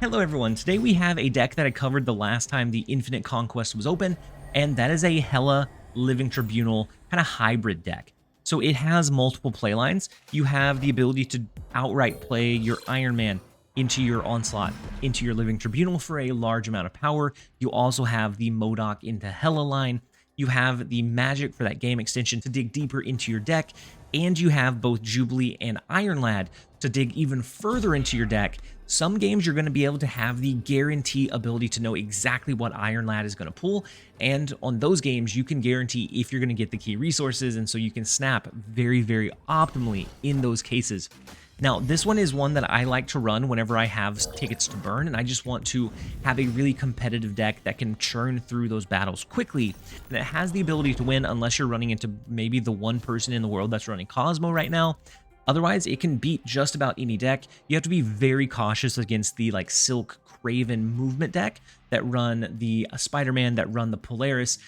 Hello everyone, today we have a deck that I covered the last time the Infinite Conquest was open, and that is a Hela Living Tribunal kind of hybrid deck. So it has multiple playlines. You have the ability to outright play your Iron Man into your Onslaught, into your Living Tribunal for a large amount of power. You also have the M.O.D.O.K into Hela line. You have the magic for that game extension to dig deeper into your deck, and you have both Jubilee and Iron Lad to dig even further into your deck. Some games you're going to be able to have the guarantee ability to know exactly what Iron Lad is going to pull, and on those games you can guarantee if you're going to get the key resources, and so you can snap very, very optimally in those cases. Now, this one is one that I like to run whenever I have tickets to burn, and I just want to have a really competitive deck that can churn through those battles quickly, and it has the ability to win unless you're running into maybe the one person in the world that's running Cosmo right now. Otherwise, it can beat just about any deck. You have to be very cautious against the like Silk Craven movement deck that run the Spider-Man, that run the Polaris.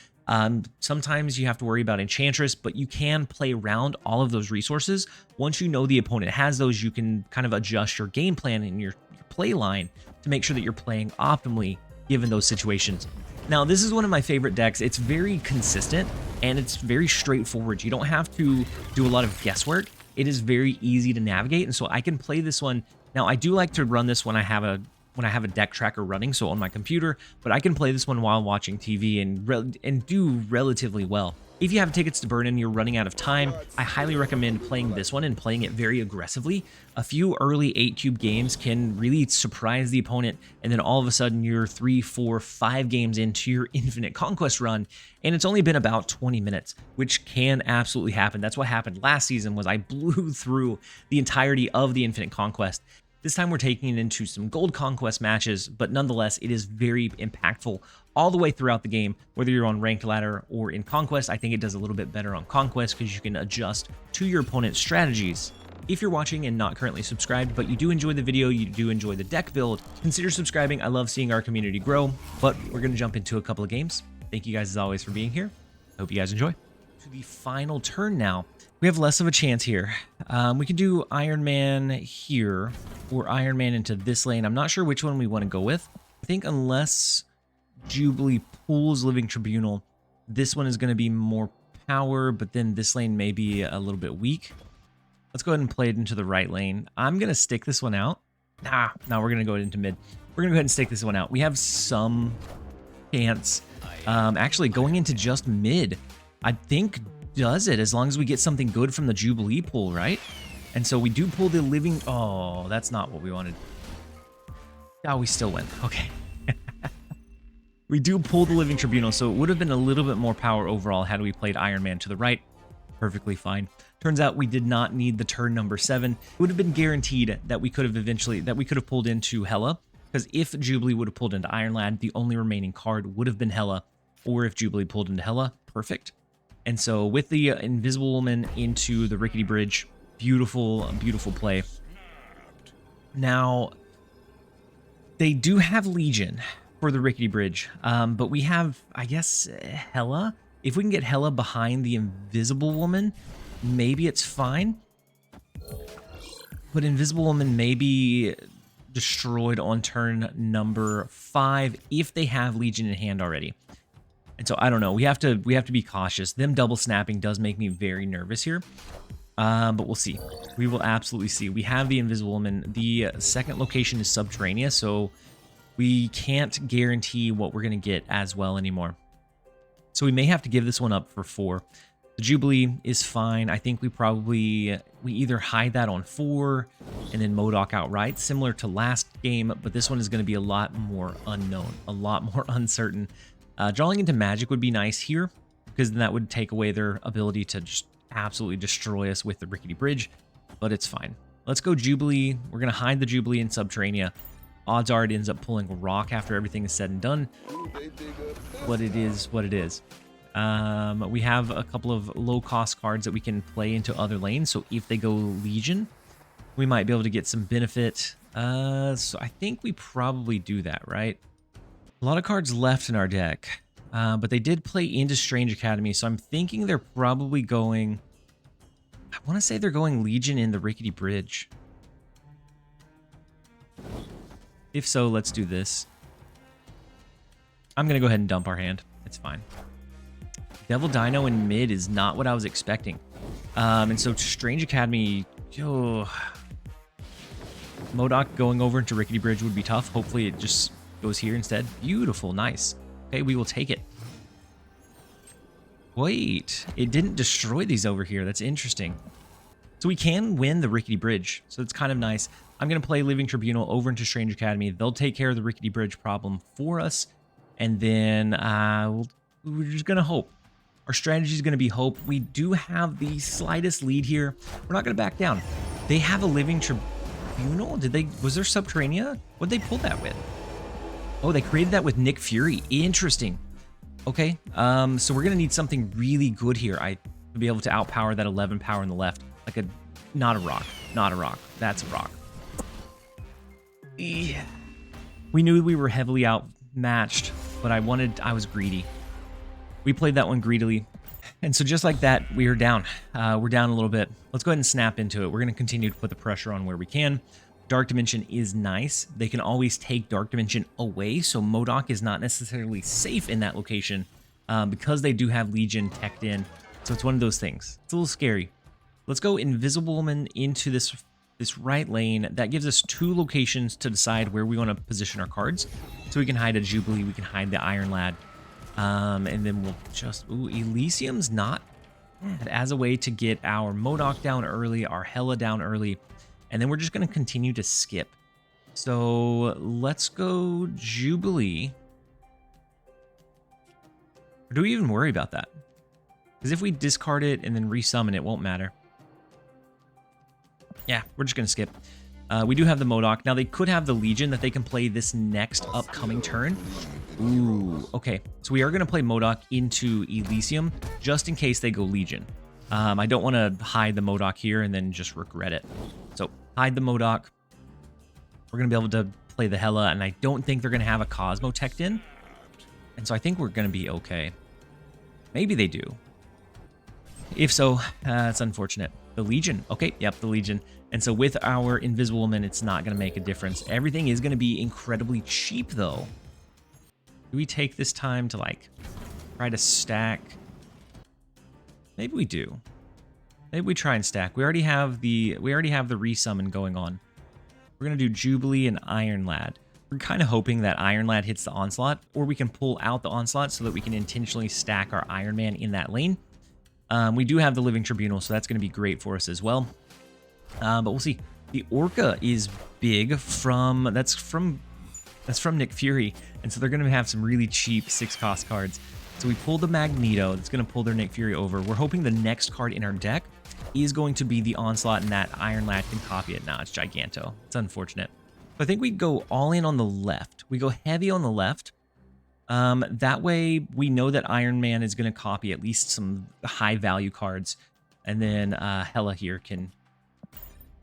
Sometimes you have to worry about Enchantress, but you can play around all of those resources. Once you know the opponent has those, you can kind of adjust your game plan and your play line to make sure that you're playing optimally given those situations. Now, this is one of my favorite decks. It's very consistent and it's very straightforward. You don't have to do a lot of guesswork. It is very easy to navigate, and so I can play this one. Now, I do like to run this when I have a deck tracker running, so on my computer, but I can play this one while watching TV and do relatively well. If you have tickets to burn and you're running out of time, I highly recommend playing this one and playing it very aggressively. A few early 8-cube games can really surprise the opponent, and then all of a sudden you're 3, 4, 5 games into your Infinite Conquest run, and it's only been about 20 minutes, which can absolutely happen. That's what happened last season, was I blew through the entirety of the Infinite Conquest. This time we're taking it into some Gold Conquest matches, but nonetheless, it is very impactful all the way throughout the game, whether you're on Ranked Ladder or in Conquest. I think it does a little bit better on Conquest because you can adjust to your opponent's strategies. If you're watching and not currently subscribed, but you do enjoy the video, you do enjoy the deck build, consider subscribing. I love seeing our community grow, but we're going to jump into a couple of games. Thank you guys as always for being here. I hope you guys enjoy. To the final turn now. We have less of a chance here. We can do Iron Man here or Iron Man into this lane. I'm not sure which one we want to go with. I think unless Jubilee pulls Living Tribunal, this one is going to be more power, but then this lane may be a little bit weak. Let's go ahead and play it into the right lane. I'm going to stick this one out. No, we're going to go into mid. We're going to go ahead and stick this one out. We have some chance actually going into just mid. I think does it as long as we get something good from the Jubilee pool, right? And so we do pull the living. Oh, that's not what we wanted. Oh, we still win. Okay. We do pull the Living Tribunal, so it would have been a little bit more power overall had we played Iron Man to the right. Perfectly fine. Turns out we did not need the turn number 7. It would have been guaranteed that we could have pulled into Hela, because if Jubilee would have pulled into Iron Lad, the only remaining card would have been Hela, or if Jubilee pulled into Hela, perfect. And so with the Invisible Woman into the Rickety Bridge, beautiful, beautiful play. Now, they do have Legion for the Rickety Bridge, but we have, I guess, Hela. If we can get Hela behind the Invisible Woman, maybe it's fine. But Invisible Woman may be destroyed on turn number 5 if they have Legion in hand already. And so I don't know. We have to be cautious. Them double snapping does make me very nervous here. But we'll see. We will absolutely see. We have the Invisible Woman. The second location is Subterraneous, so we can't guarantee what we're going to get as well anymore. So we may have to give this one up for 4. The Jubilee is fine. I think we either hide that on 4 and then M.O.D.O.K outright, similar to last game, but this one is going to be a lot more unknown, a lot more uncertain. Drawing into magic would be nice here, because then that would take away their ability to just absolutely destroy us with the Rickety Bridge, but it's fine. Let's go Jubilee. We're going to hide the Jubilee in Subterranea. Odds are it ends up pulling Rock after everything is said and done, but it is what it is. We have a couple of low-cost cards that we can play into other lanes, so if they go Legion, we might be able to get some benefit. So I think we probably do that, right? A lot of cards left in our deck, but they did play into Strange Academy, so I'm thinking they're probably going... I want to say they're going Legion in the Rickety Bridge. If so, let's do this. I'm going to go ahead and dump our hand. It's fine. Devil Dino in mid is not what I was expecting. And so Strange Academy... Oh, M.O.D.O.K going over into Rickety Bridge would be tough. Hopefully it just goes here instead. Beautiful. Nice. Okay, we will take it. Wait, it didn't destroy these over here. That's interesting. So we can win the Rickety Bridge. So it's kind of nice. I'm going to play Living Tribunal over into Strange Academy. They'll take care of the Rickety Bridge problem for us. And then we're just going to hope. Our strategy is going to be hope. We do have the slightest lead here. We're not going to back down. They have a Living Tribunal? Was there Subterranea? What'd they pull that with? Oh, they created that with Nick Fury. Interesting. Okay, so we're going to need something really good here. To be able to outpower that 11 power on the left. Like not a rock. Not a rock. That's a rock. Yeah. We knew we were heavily outmatched, but I was greedy. We played that one greedily. And so just like that, we are down. We're down a little bit. Let's go ahead and snap into it. We're going to continue to put the pressure on where we can. Dark Dimension is nice. They can always take Dark Dimension away, so M.O.D.O.K is not necessarily safe in that location because they do have Legion teched in. So it's one of those things. It's a little scary. Let's go Invisible Woman into this right lane. That gives us 2 locations to decide where we want to position our cards. So we can hide a Jubilee, we can hide the Iron Lad, and then we'll just... Ooh, Elysium's not bad as a way to get our M.O.D.O.K down early, our Hela down early, and then we're just going to continue to skip. So let's go Jubilee. Or do we even worry about that? Because if we discard it and then resummon, it won't matter. Yeah, we're just going to skip. We do have the M.O.D.O.K. Now, they could have the Legion that they can play this next upcoming turn. Ooh, okay. So we are going to play M.O.D.O.K into Elysium just in case they go Legion. I don't want to hide the M.O.D.O.K here and then just regret it. So hide the M.O.D.O.K. We're going to be able to play the Hela, and I don't think they're going to have a Cosmo teched in. And so I think we're going to be okay. Maybe they do. If so, it's unfortunate. The Legion. Okay, yep, the Legion. And so with our Invisible Woman, it's not going to make a difference. Everything is going to be incredibly cheap, though. Do we take this time to, like, try to stack? Maybe we do. Maybe we try and stack. We already have the resummon going on. We're going to do Jubilee and Iron Lad. We're kind of hoping that Iron Lad hits the Onslaught, or we can pull out the Onslaught so that we can intentionally stack our Iron Man in that lane. We do have the Living Tribunal, so that's going to be great for us as well. But we'll see. The Orca is big that's from Nick Fury, and so they're going to have some really cheap 6-cost cards. So we pulled the Magneto. That's going to pull their Nick Fury over. We're hoping the next card in our deck is going to be the Onslaught, and that Iron Lad can copy it. Nah, it's Giganto. It's unfortunate. So I think we go all in on the left. We go heavy on the left. That way we know that Iron Man is going to copy at least some high value cards, and then Hela here can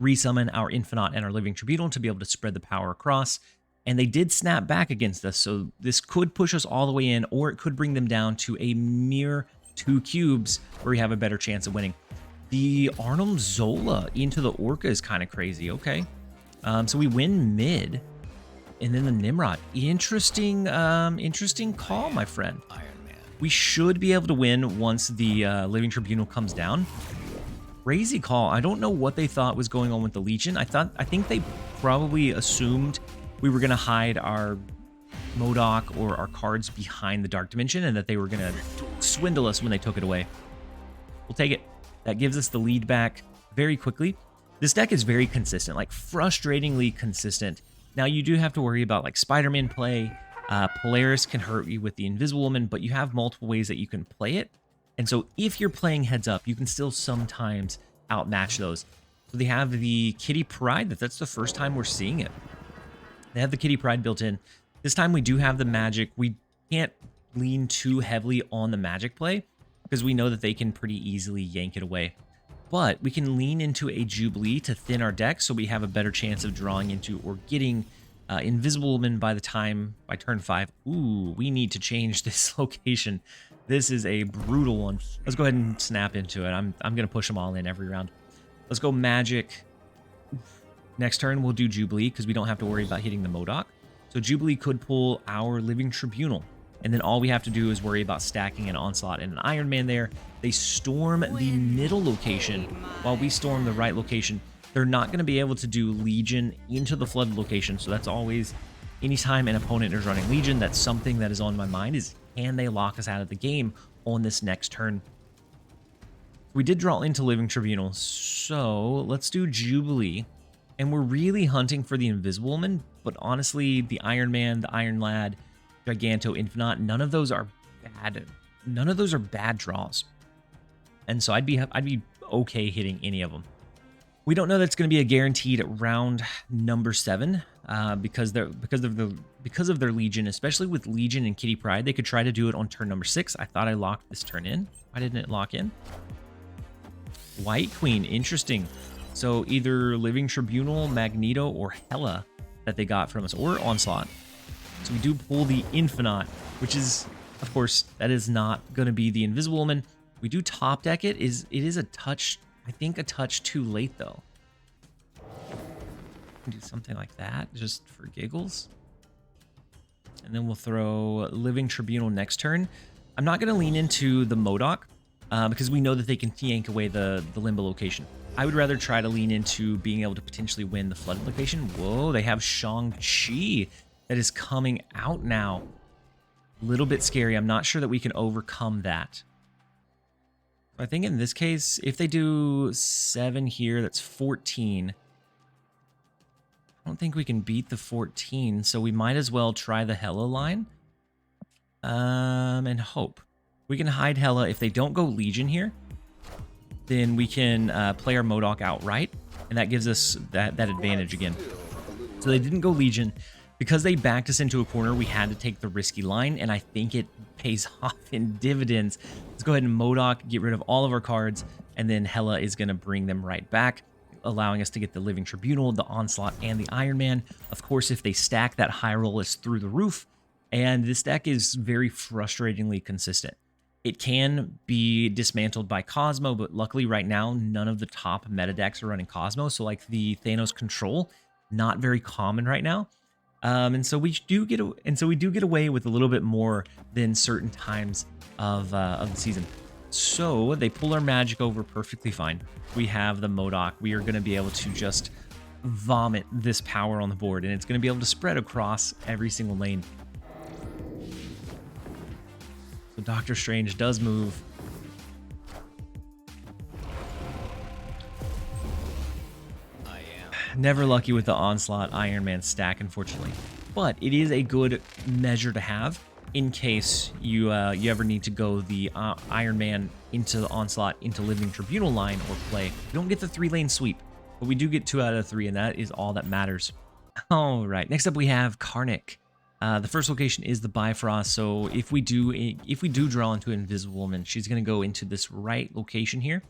resummon our Infinite and our Living Tribunal to be able to spread the power across. And they did snap back against us, so this could push us all the way in, or it could bring them down to a mere 2 cubes where we have a better chance of winning. The Arnhem Zola into the Orca is kind of crazy. Okay, so we win mid. And then the Nimrod. Interesting call, my friend. We should be able to win once the Living Tribunal comes down. Crazy call. I don't know what they thought was going on with the Legion. I think they probably assumed we were going to hide our M.O.D.O.K or our cards behind the Dark Dimension, and that they were going to swindle us when they took it away. We'll take it. That gives us the lead back very quickly. This deck is very consistent, like frustratingly consistent. Now, you do have to worry about, like, Spider-Man play. Polaris can hurt you with the Invisible Woman, but you have multiple ways that you can play it. And so if you're playing heads up, you can still sometimes outmatch those. So they have the Kitty Pryde. That's the first time we're seeing it. They have the Kitty Pryde built in. This time we do have the magic. We can't lean too heavily on the magic play because we know that they can pretty easily yank it away. But we can lean into a Jubilee to thin our deck so we have a better chance of drawing into or getting Invisible Woman by turn 5. Ooh, we need to change this location. This is a brutal one. Let's go ahead and snap into it. I'm going to push them all in every round. Let's go Magic. Next turn, we'll do Jubilee because we don't have to worry about hitting the M.O.D.O.K. So Jubilee could pull our Living Tribunal. And then all we have to do is worry about stacking an Onslaught and an Iron Man there. They storm the middle location while we storm the right location. They're not going to be able to do Legion into the flooded location. So that's always, anytime an opponent is running Legion, that's something that is on my mind is, can they lock us out of the game on this next turn? We did draw into Living Tribunal, so let's do Jubilee. And we're really hunting for the Invisible Woman, but honestly, the Iron Man, the Iron Lad, Giganto, Infinite, none of those are bad. None of those are bad draws. And so I'd be okay hitting any of them. We don't know that's going to be a guaranteed round number 7 because of their Legion, especially with Legion and Kitty Pryde. They could try to do it on turn number 6. I thought I locked this turn in. Why didn't it lock in? White Queen, interesting. So either Living Tribunal, Magneto, or Hela that they got from us, or Onslaught. So we do pull the Infinite, which is, of course, that is not going to be the Invisible Woman. We do top deck it. It is a touch, I think a touch too late though. Do something like that just for giggles. And then we'll throw Living Tribunal next turn. I'm not going to lean into the M.O.D.O.K because we know that they can yank away the Limbo location. I would rather try to lean into being able to potentially win the flooded location. Whoa, they have Shang-Chi that is coming out now. A little bit scary. I'm not sure that we can overcome that. I think in this case, if they do 7 here, that's 14. I don't think we can beat the 14, so we might as well try the Hela line. And hope. We can hide Hela. If they don't go Legion here, then we can play our M.O.D.O.K outright, and that gives us that advantage again. So they didn't go Legion. Because they backed us into a corner, we had to take the risky line, and I think it pays off in dividends. Let's go ahead and M.O.D.O.K, get rid of all of our cards, and then Hela is going to bring them right back, allowing us to get the Living Tribunal, the Onslaught, and the Iron Man. Of course, if they stack, that high roll is through the roof, and this deck is very frustratingly consistent. It can be dismantled by Cosmo, but luckily right now, none of the top meta decks are running Cosmo, so like the Thanos Control, not very common right now. And so we do get away with a little bit more than certain times of the season. So they pull our magic over perfectly fine. We have the M.O.D.O.K. We are going to be able to just vomit this power on the board, and it's going to be able to spread across every single lane. So Doctor Strange does move. Never lucky with the Onslaught Iron Man stack, unfortunately. But it is a good measure to have in case you ever need to go the Iron Man into the Onslaught into Living Tribunal line or play. We don't get the 3-lane sweep, but we do get 2 out of 3, and that is all that matters. All right, next up we have Karnak. The first location is the Bifrost, so if we do draw into Invisible Woman, she's going to go into this right location here.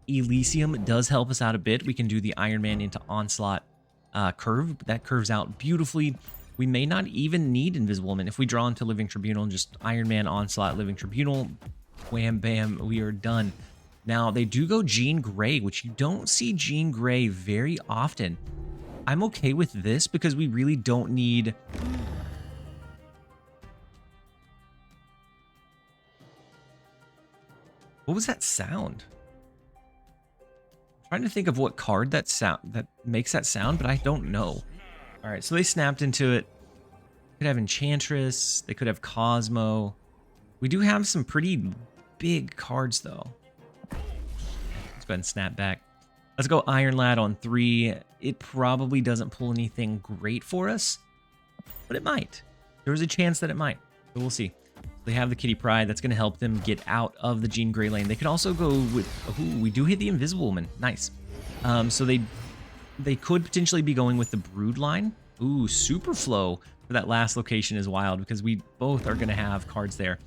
Elysium does help us out a bit. We can do the Iron Man into Onslaught curve. That curves out beautifully. We may not even need Invisible Woman. If we draw into Living Tribunal and just Iron Man, Onslaught, Living Tribunal, wham, bam, we are done. Now, they do go Jean Grey, which you don't see Jean Grey very often. I'm okay with this because we really don't need... What was that sound? Trying to think of what card that makes that sound, but I don't know. All right, so they snapped into it. Could have Enchantress. They could have Cosmo. We do have some pretty big cards, though. Let's go ahead and snap back. Let's go Iron Lad on 3. It probably doesn't pull anything great for us, but it might. There's a chance that it might, but we'll see. They have the Kitty Pryde. That's going to help them get out of the Jean Grey lane. They could also go with... Ooh, we do hit the Invisible Woman. Nice. So they could potentially be going with the Brood line. Ooh, Super Flow for that last location is wild because we both are going to have cards there.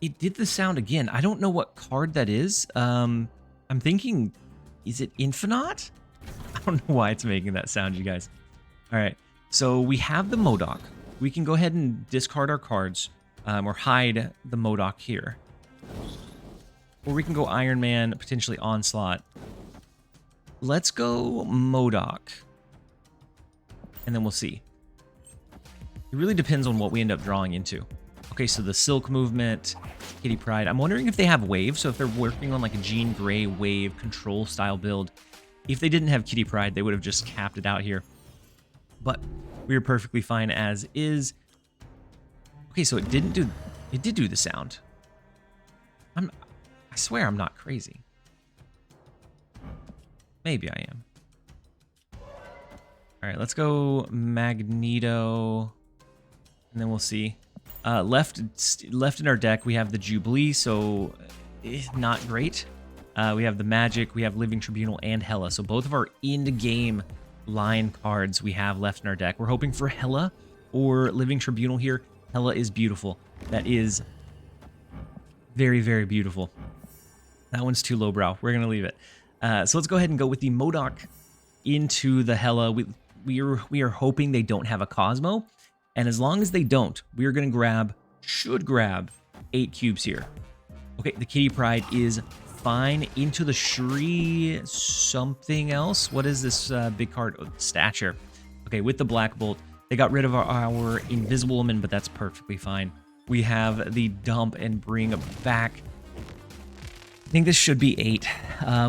It did the sound again. I don't know what card that is. I'm thinking, is it Infinite? I don't know why it's making that sound, you guys. All right. So we have the M.O.D.O.K. We can go ahead and discard our cards or hide the M.O.D.O.K here. Or we can go Iron Man, potentially Onslaught. Let's go M.O.D.O.K. And then we'll see. It really depends on what we end up drawing into. Okay, so the Silk movement, Kitty Pryde. I'm wondering if they have waves. So if they're working on like a Jean Grey wave control style build, if they didn't have Kitty Pryde, they would have just capped it out here. But we are perfectly fine as is. Okay, so it did do the sound. I swear I'm not crazy. Maybe I am. All right, let's go Magneto, and then we'll see. Left in our deck, we have the Jubilee, so not great. We have the Magic, we have Living Tribunal, and Hela. So both of our in-game line cards we have left in our deck. We're hoping for Hela or Living Tribunal here. Hela is beautiful. That is very, very beautiful. That one's too lowbrow. We're going to leave it. So let's go ahead and go with the M.O.D.O.K into the Hela. We are hoping they don't have a Cosmo. And as long as they don't, we are going to should grab 8 cubes here. Okay, the Kitty Pryde is fine. Into the Shuri something else. What is this big card? Oh, Stature. Okay, with the Black Bolt, they got rid of our Invisible Woman, but that's perfectly fine. We have the Dump and Bring back. I think this should be 8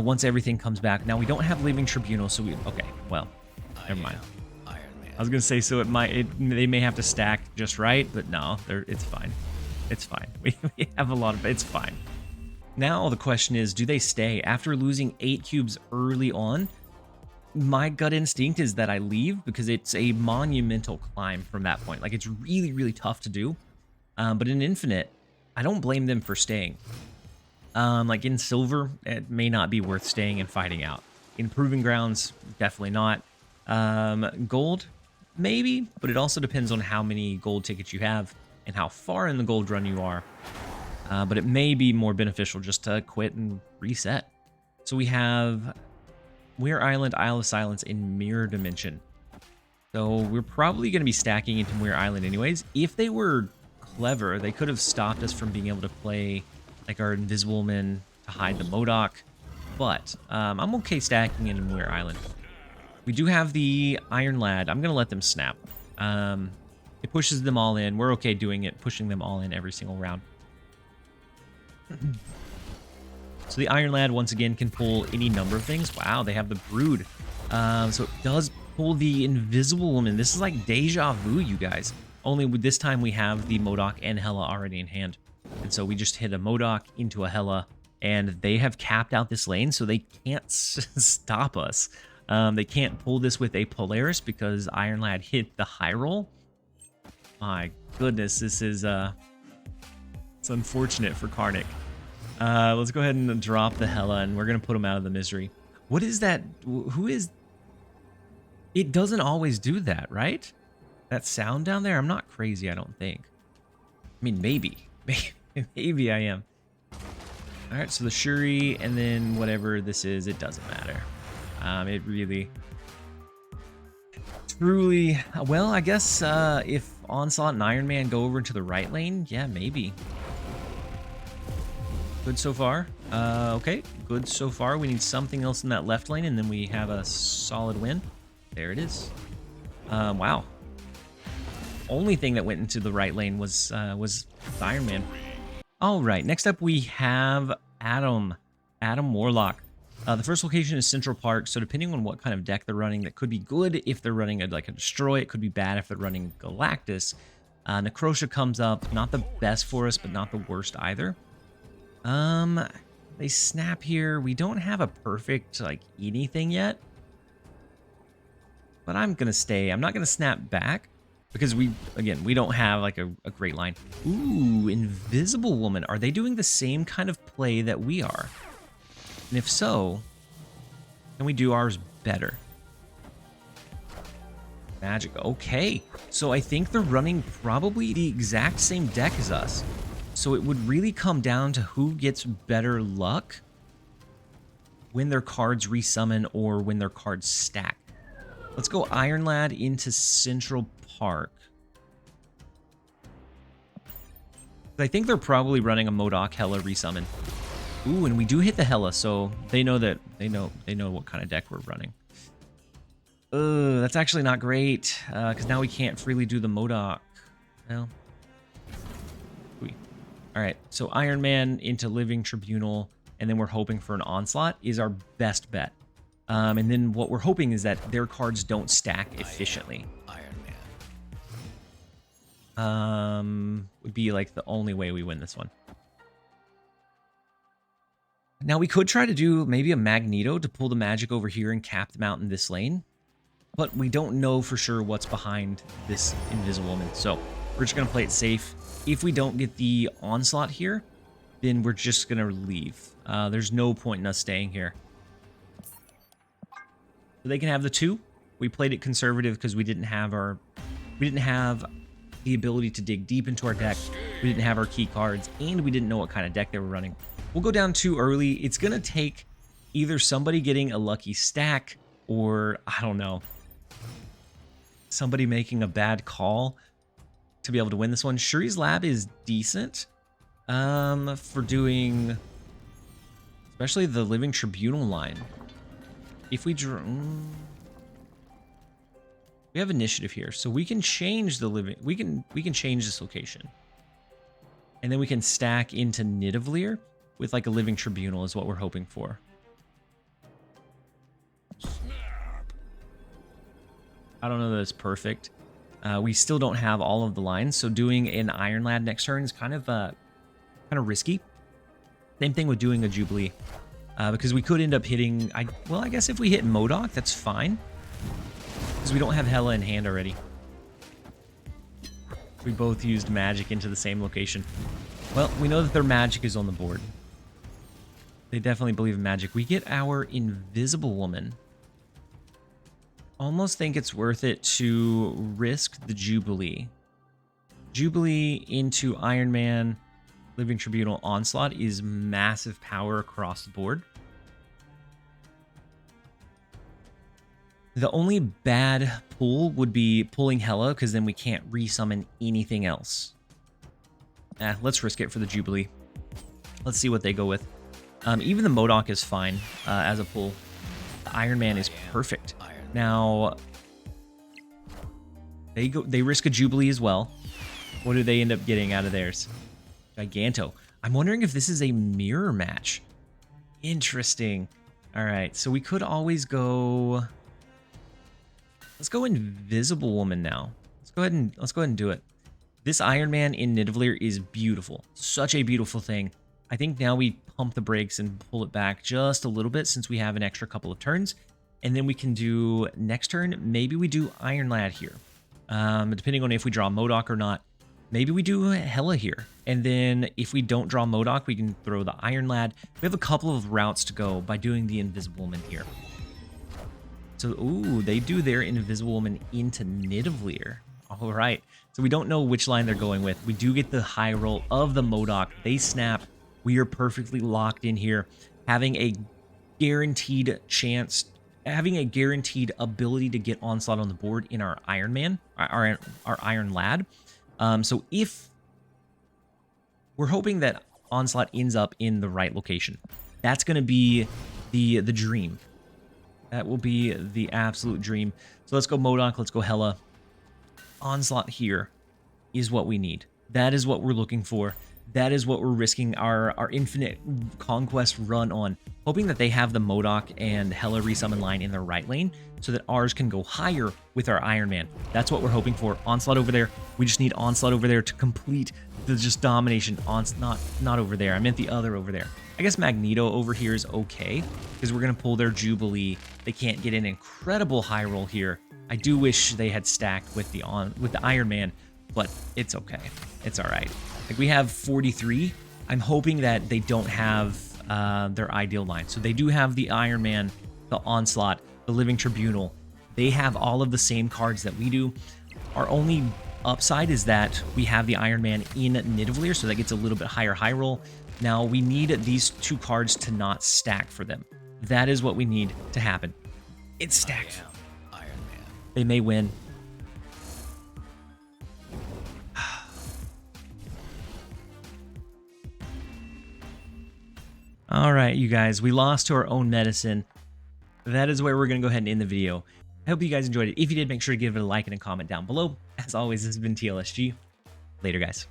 once everything comes back. Now, we don't have Living Tribunal, so okay, well, never mind. I was gonna say, so they may have to stack just right, but no, it's fine. It's fine. We have a lot of it's fine. Now the question is, do they stay after losing 8 cubes early on? My gut instinct is that I leave because it's a monumental climb from that point. Like, it's really, really tough to do. But in Infinite, I don't blame them for staying. Like in Silver, it may not be worth staying and fighting out. In Proving Grounds, definitely not. Gold, maybe, but it also depends on how many gold tickets you have and how far in the gold run you are. But it may be more beneficial just to quit and reset. So we have Muir Island, Isle of Silence, and Mirror Dimension. So we're probably going to be stacking into Muir Island anyways. If they were clever, they could have stopped us from being able to play like our Invisible Man to hide the M.O.D.O.K. But I'm okay stacking into Muir Island. We do have the Iron Lad. I'm going to let them snap. It pushes them all in. We're okay doing it, pushing them all in every single round. So the Iron Lad, once again, can pull any number of things. Wow, they have the Brood. So it does pull the Invisible Woman. This is like deja vu, you guys. Only with this time we have the M.O.D.O.K and Hela already in hand. And so we just hit a M.O.D.O.K into a Hela, and they have capped out this lane, so they can't stop us. They can't pull this with a Polaris because Iron Lad hit the high roll. My goodness, this is it's unfortunate for Karnak. Let's go ahead and drop the Hela, and we're going to put him out of the misery. What is that? Who is... It doesn't always do that, right? That sound down there? I'm not crazy, I don't think. I mean, maybe. Maybe I am. All right, so the Shuri, and then whatever this is, it doesn't matter. It really... Truly... Well, I guess if Onslaught and Iron Man go over into the right lane, yeah, maybe. Good so far. Okay, good so far. We need something else in that left lane, and then we have a solid win. There it is. Wow. Only thing that went into the right lane was Iron Man. All right, next up we have Adam Warlock. The first location is Central Park, so depending on what kind of deck they're running, that could be good if they're running like a Destroy. It could be bad if they're running Galactus. Necrosha comes up, not the best for us, but not the worst either. They snap here. We don't have a perfect, like, anything yet. But I'm going to stay. I'm not going to snap back because we don't have, like, a great line. Ooh, Invisible Woman. Are they doing the same kind of play that we are? And if so, can we do ours better? Magic. Okay. So I think they're running probably the exact same deck as us. So it would really come down to who gets better luck when their cards resummon or when their cards stack. Let's go Iron Lad into Central Park. I think they're probably running a M.O.D.O.K Hela resummon. Ooh, and we do hit the Hela, so they know that they know what kind of deck we're running. That's actually not great, because now we can't freely do the M.O.D.O.K. Well, all right, so Iron Man into Living Tribunal, and then we're hoping for an Onslaught is our best bet. And then what we're hoping is that their cards don't stack efficiently. Would be like the only way we win this one. Now we could try to do maybe a Magneto to pull the magic over here and cap them out in this lane, but we don't know for sure what's behind this Invisible Woman, so we're just gonna play it safe. If we don't get the Onslaught here, then we're just gonna leave. There's no point in us staying here. So they can have the 2. We played it conservative because we didn't have the ability to dig deep into our deck. We didn't have our key cards, and we didn't know what kind of deck they were running. We'll go down too early. It's gonna take either somebody getting a lucky stack, or I don't know, somebody making a bad call to be able to win this one. Shuri's Lab is decent for doing, especially the Living Tribunal line. If we draw, we have initiative here, so we can change the living. We can change this location, and then we can stack into Nidavellir with like a Living Tribunal is what we're hoping for. I don't know that it's perfect. We still don't have all of the lines, so doing an Iron Lad next turn is kind of risky. Same thing with doing a Jubilee, because we could end up hitting. Well, I guess if we hit M.O.D.O.K, that's fine, because we don't have Hela in hand already. We both used magic into the same location. Well, we know that their magic is on the board. They definitely believe in magic. We get our Invisible Woman. Almost think it's worth it to risk the Jubilee. Jubilee into Iron Man, Living Tribunal, Onslaught is massive power across the board. The only bad pull would be pulling Hela, because then we can't resummon anything else. Let's risk it for the Jubilee. Let's see what they go with. Even the M.O.D.O.K is fine as a pull. The Iron Man is perfect. Now, they risk a Jubilee as well. What do they end up getting out of theirs? Giganto. I'm wondering if this is a mirror match. Interesting. All right, so we could always go. Let's go Invisible Woman now. Let's go ahead and do it. This Iron Man in Nidavellir is beautiful. Such a beautiful thing. I think now we pump the brakes and pull it back just a little bit since we have an extra couple of turns. And then we can do next turn, maybe we do Iron Lad here. Depending on if we draw M.O.D.O.K or not. Maybe we do Hela here. And then if we don't draw M.O.D.O.K, we can throw the Iron Lad. We have a couple of routes to go by doing the Invisible Woman here. So, ooh, they do their Invisible Woman into Nidavellir. All right. So we don't know which line they're going with. We do get the high roll of the M.O.D.O.K. They snap. We are perfectly locked in here. Having a guaranteed chance, having a guaranteed ability to get Onslaught on the board in our Iron Man, our Iron Lad. So if we're hoping that Onslaught ends up in the right location, that's going to be the dream. That will be the absolute dream. So let's go M.O.D.O.K, let's go Hela. Onslaught here is what we need. That is what we're looking for. That is what we're risking our infinite conquest run on. Hoping that they have the M.O.D.O.K and Hela resummon line in the right lane so that ours can go higher with our Iron Man. That's what we're hoping for. Onslaught over there. We just need Onslaught over there to complete the just domination. Not over there. I meant the other over there. I guess Magneto over here is okay because we're going to pull their Jubilee. They can't get an incredible high roll here. I do wish they had stacked with the Iron Man, but it's okay. It's all right. Like, we have 43. I'm hoping that they don't have their ideal line. So they do have the Iron Man, the Onslaught, the Living Tribunal. They have all of the same cards that we do. Our only upside is that we have the Iron Man in Nidavellir, so that gets a little bit higher high roll. Now, we need these two cards to not stack for them. That is what we need to happen. It's stacked. Iron Man. They may win. All right, you guys, we lost to our own medicine. That is where we're going to go ahead and end the video. I hope you guys enjoyed it. If you did, make sure to give it a like and a comment down below. As always, this has been TLSG. Later, guys.